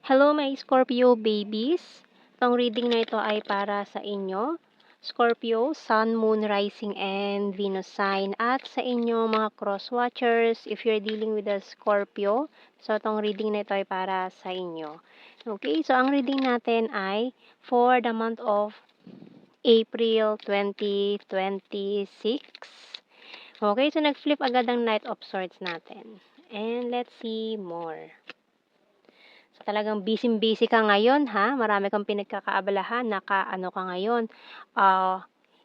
Hello my Scorpio babies! Itong reading na ito ay para sa inyo, Scorpio, Sun, Moon, Rising, and Venus sign. At sa inyo mga cross watchers, if you're dealing with a Scorpio, so itong reading na ito ay para sa inyo. Okay, so ang reading natin ay for the month of April 2026. Okay, so nag-flip agad ang Knight of Swords natin. And let's see more. Talagang busy-busy ka ngayon, ha? Marami kang pinagkakaabalahan, naka-ano ka ngayon,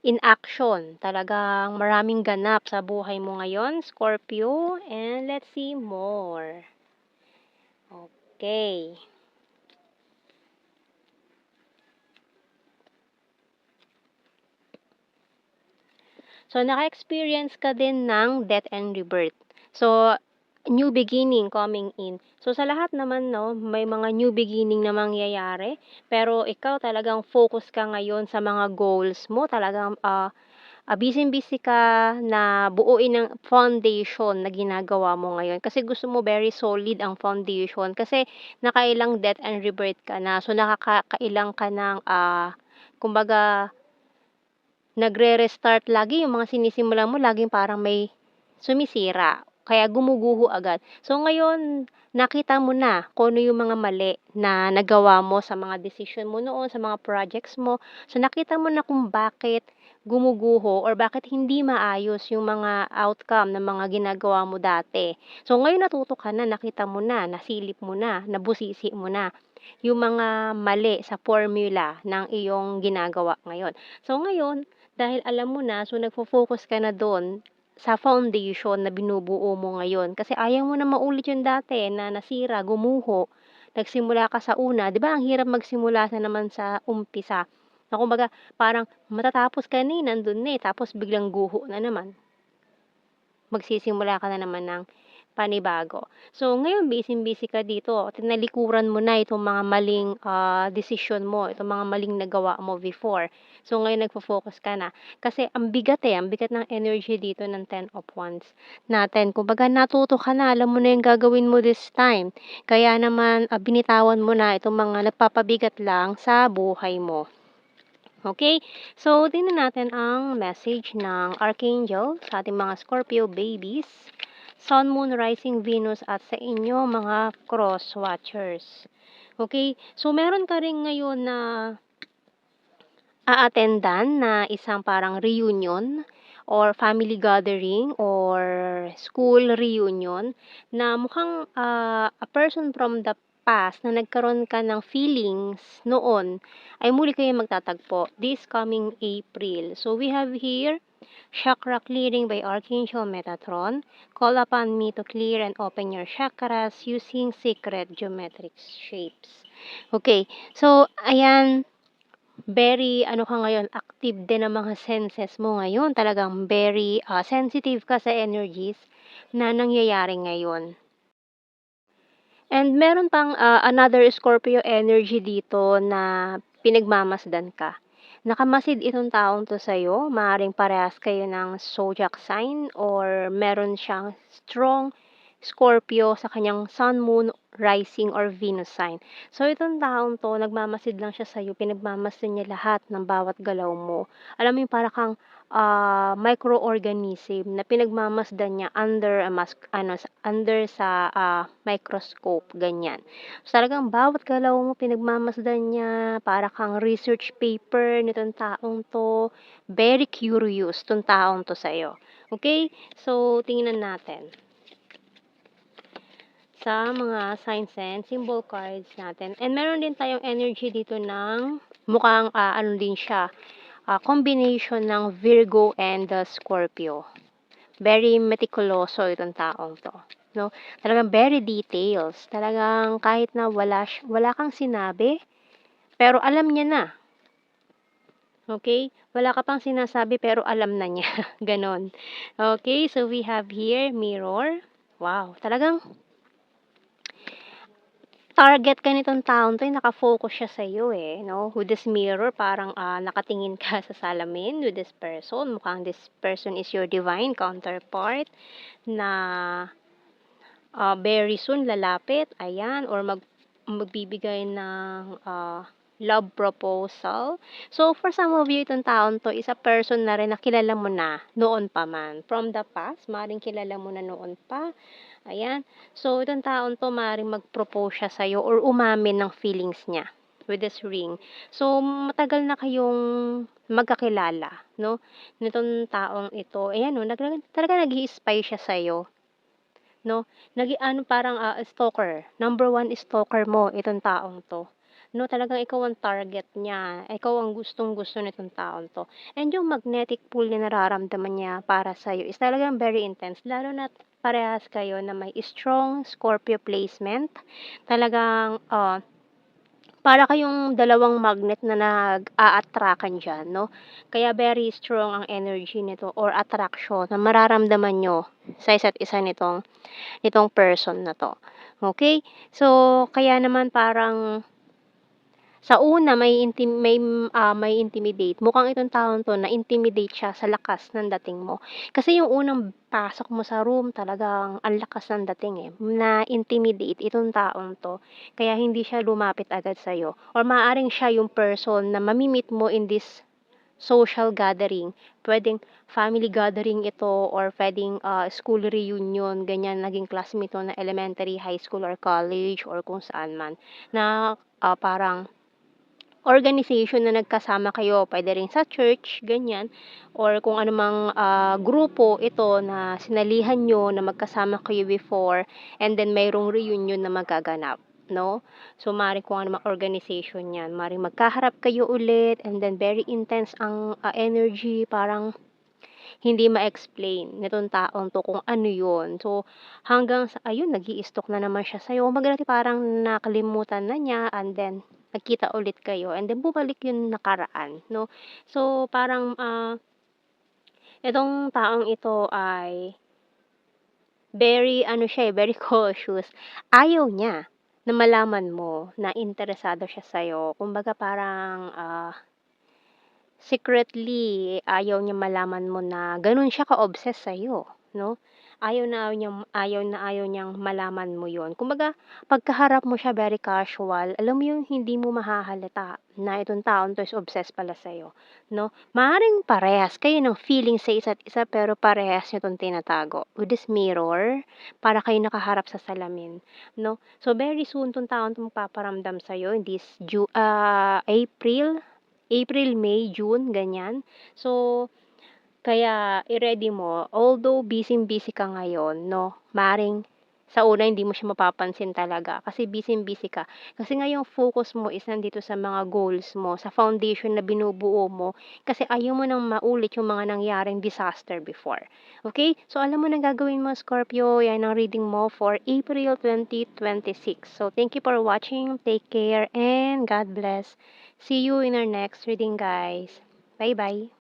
in action. Talagang maraming ganap sa buhay mo ngayon, Scorpio. And let's see more. Okay. So, naka-experience ka din ng death and rebirth. So, new beginning coming in. So, sa lahat naman, no, may mga new beginning na mangyayari. Pero, ikaw talagang focus ka ngayon sa mga goals mo. Talagang, busy-busy ka na buuin ng foundation na ginagawa mo ngayon. Kasi gusto mo very solid ang foundation. Kasi, nakailang death and rebirth ka na. So, nakakailang ka ng, kumbaga, nagre-restart lagi yung mga sinisimulan mo laging parang may sumisira, kaya gumuguho agad. So ngayon, nakita mo na kung ano yung mga mali na nagawa mo sa mga decision mo noon, sa mga projects mo. So nakita mo na kung bakit gumuguho or bakit hindi maayos yung mga outcome ng mga ginagawa mo dati. So ngayon natuto ka na, nakita mo na, nasilip mo na, nabusisi mo na yung mga mali sa formula ng iyong ginagawa ngayon. So ngayon, dahil alam mo na, so nagfo-focus ka na do'n sa foundation na binubuo mo ngayon. Kasi ayaw mo na maulit yung dati na nasira, gumuho, nagsimula ka sa una. 'Di ba ang hirap magsimula na naman sa umpisa, na kumbaga parang matatapos ka na, nandun na, tapos biglang guho na naman. Magsisimula ka na naman ng panibago. So, ngayon busy-busy ka dito, tinalikuran mo na itong mga maling, desisyon mo, itong mga maling nagawa mo before. So, ngayon nagfo-focus ka na. Kasi ang bigat, ang bigat ng energy dito ng Ten of Wands natin. Kumbaga natuto ka na, alam mo na yung gagawin mo this time. Kaya naman, binitawan mo na itong mga nagpapabigat lang sa buhay mo. Okay? So, tingnan natin ang message ng Archangel sa ating mga Scorpio babies, Sun, Moon, Rising, Venus at sa inyo mga cross watchers. Okay? So, meron ka rin ngayon na a-attendan na isang parang reunion or family gathering or school reunion na mukhang a person from the past na nagkaroon ka ng feelings noon ay muli kayo magtatagpo this coming April. So we have here chakra clearing by Archangel Metatron. Call upon me to clear and open your chakras using secret geometric shapes. Okay, so ayan, very ano ka ngayon, active din ang mga senses mo ngayon. Talagang very sensitive ka sa energies na nangyayari ngayon. And meron pang another Scorpio energy dito na pinagmamasdan ka. Nakamasid itong taong to sa'yo. Maaaring parehas kayo ng zodiac sign or meron siyang strong Scorpio sa kanyang Sun, Moon, Rising, or Venus sign. So, itong taong to, nagmamasid lang siya sa'yo. Pinagmamasdan niya lahat ng bawat galaw mo. Alam mo yung para kang microorganism na pinagmamasdan niya under under sa microscope, ganyan. So, talagang bawat galaw mo pinagmamasdan niya, para kang research paper nitong taong 'to. Very curious 'tong taong 'to sa'yo, okay? So, tingnan natin sa mga signs and symbol cards natin. And meron din tayong energy dito ng mukhang ano din siya, combination ng Virgo and Scorpio. Very meticuloso itong taong 'to, 'no? Talagang very details. Talagang kahit na wala kang sinabi, pero alam niya na. Okay? Wala ka pang sinasabi pero alam na niya, gano'n. Okay, so we have here Mirror. Wow, talagang target ka nitong taong 'to, naka-focus siya sa'yo, 'no? With this mirror parang, nakatingin ka sa salamin with this person. Mukhang this person is your divine counterpart na, very soon lalapit, ayan, or magbibigay ng, love proposal. So, for some of you, itong taong 'to is a person na rin na kilala mo na noon pa man. From the past, maaaring kilala mo na noon pa, ayan. So, itong taong 'to maaaring mag-propose siya sa'yo or umamin ng feelings niya with this ring. So, matagal na kayong magkakilala 'no, nitong taong ito. Ayan 'no, talagang nag-i-spy siya sa'yo. 'No, ano parang, stalker, number one stalker mo itong taong 'to, 'no, talagang ikaw ang target niya, ikaw ang gustong-gusto nitong taong 'to. And yung magnetic pull na nararamdaman niya para sa'yo is talagang very intense lalo na't parehas kayo na may strong Scorpio placement. Talagang, para kayong dalawang magnet na nag-a-attract-an diyan 'no, kaya very strong ang energy nito or attraction na mararamdaman niyo sa isa't isa nitong person na 'to, okay. So, kaya naman parang sa una may intimidate, mukhang itong taong 'to na-intimidate siya sa lakas ng dating mo. Kasi yung unang pasok mo sa room talagang ang lakas ng dating, eh, na-intimidate itong taong 'to, kaya hindi siya lumapit agad sa'yo or maaaring siya yung person na mami-meet mo in this social gathering. Puwedeng family gathering ito or puwedeng, school reunion, ganyan. Naging classmate mo na elementary, high school or college or kung saan man na, parang organization na nagkasama kayo. Puwede rin sa church, ganyan or kung anumang, grupo ito na sinalihan niyo na magkasama kayo before and then mayroong reunion na magaganap, 'no? So, maaaring kung anumang organization 'yan, maaaring magkaharap kayo ulit and then very intense ang, energy parang hindi ma-explain nitong taong 'to kung ano 'yun. So, hanggang sa ayun nag-i-stalk na naman siya sa'yo. Kumbaga parang nakalimutan na niya and then nagkita ulit kayo and then bumalik yung nakaraan 'no. So, parang, itong taong ito ay very ano siya, eh, very cautious. Ayaw niya na malaman mo na interesado siya sa'yo. Kumbaga parang, secretly, ayaw niya malaman mo na gano'n siya ka-obsess sa'yo, 'no? Ayaw niyang malaman mo 'yun. Kumbaga, pagkaharap mo siya very casual, alam mo yung hindi mo mahahalata na itong taong 'to is obsessed pala sa'yo, 'no? Maaaring parehas kayo ng feeling sa isa't isa pero parehas niyo 'tong tinatago. With this mirror, para kayo nakaharap sa salamin, 'no? So, very soon 'tong taong 'to magpaparamdam sa'yo in this April, May, June, ganyan. So, kaya i-ready mo, although busy-busy ka ngayon 'no, maaaring sa una hindi mo siya mapapansin talaga kasi busy-busy ka. Kasi nga yung focus mo is nandito sa mga goals mo, sa foundation na binubuo mo kasi ayaw mo nang maulit yung mga nangyaring disaster before, okay. So, alam mo na gagawin mo Scorpio, 'yan ang reading mo for April 2026. So, thank you for watching, take care and God bless. See you in our next reading guys. Bye-bye.